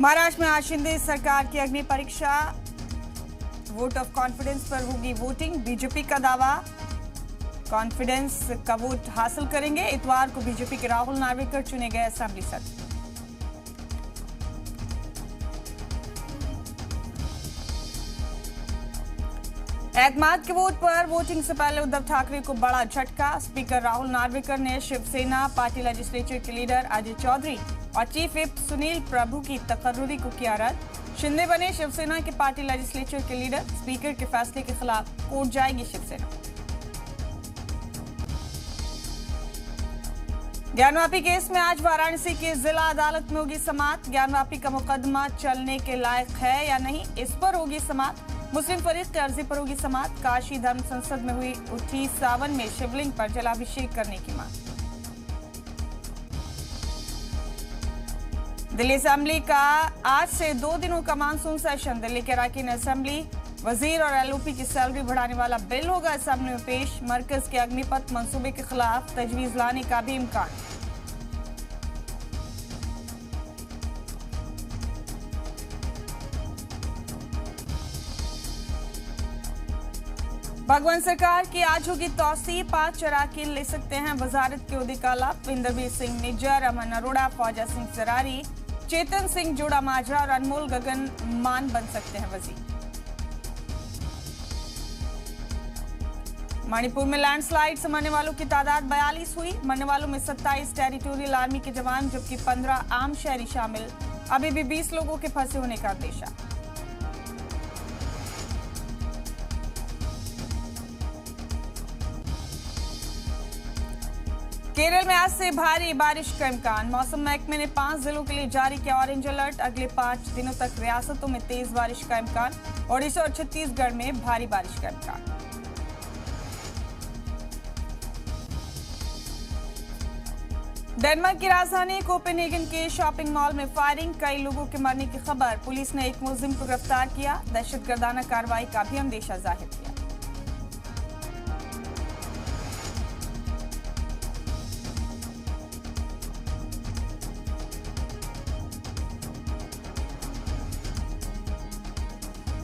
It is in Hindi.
महाराष्ट्र में आज शिंदे सरकार की अग्नि परीक्षा, वोट ऑफ कॉन्फिडेंस पर होगी वोटिंग। बीजेपी का दावा, कॉन्फिडेंस का वोट हासिल करेंगे। इतवार को बीजेपी के राहुल नार्वेकर चुने गए असेंबली सदस्य। एतमाद के वोट पर वोटिंग से पहले उद्धव ठाकरे को बड़ा झटका। स्पीकर राहुल नार्वेकर ने शिवसेना पार्टी लेजिस्लेचर के लीडर अजय चौधरी और चीफ व्हिप सुनील प्रभु की तकर्रुरी को किया रद्द। शिंदे बने शिवसेना के पार्टी लेजिस्लेचर के लीडर। स्पीकर के फैसले के खिलाफ कोर्ट जाएगी शिवसेना। ज्ञानवापी केस में आज वाराणसी की जिला अदालत में होगी समाअत। ज्ञानवापी का मुकदमा चलने के लायक है या नहीं, इस पर होगी समाअत। मुस्लिम फरीक की अर्जी पर होगी समाअत। काशी धर्म संसद में हुई उठी सावन में शिवलिंग पर जलाभिषेक करने की मांग। दिल्ली असेंबली का आज से 2 दिनों का मानसून सेशन। दिल्ली के अराकीन असेंबली वजीर और एलओपी की सैलरी बढ़ाने वाला बिल होगा असेंबली में पेश। मरकज के अग्निपथ मंसूबे के खिलाफ तजवीज लाने का भी इम्कान। भगवंत सरकार की आज होगी तौसी। 5 अराकीन ले सकते हैं वजारत के ओहदे का लाभ। इंद्रवीर सिंह निज्जर, अमन अरोड़ा, फौजा सिंह जरारी, चेतन सिंह जोड़ा माजरा और अनमोल गगन मान बन सकते हैं वजीर। मणिपुर में लैंडस्लाइड से मरने वालों की तादाद 42 हुई। मरने वालों में 27 टेरिटोरियल आर्मी के जवान जबकि 15 आम शहरी शामिल। अभी भी 20 लोगों के फंसे होने का अंदेशा। केरल में आज से भारी बारिश का इम्कान। मौसम महकमे ने 5 जिलों के लिए जारी किया ऑरेंज अलर्ट। अगले 5 दिनों तक रियासतों में तेज बारिश का इम्कान। ओडिशा और छत्तीसगढ़ में भारी बारिश का इम्कान। डेनमार्क की राजधानी कोपेनहेगन के शॉपिंग मॉल में फायरिंग, कई लोगों के मरने की खबर। पुलिस ने एक मुलजिम को गिरफ्तार किया। दहशतगर्दाना कार्रवाई का भी अंदेशा जाहिर किया।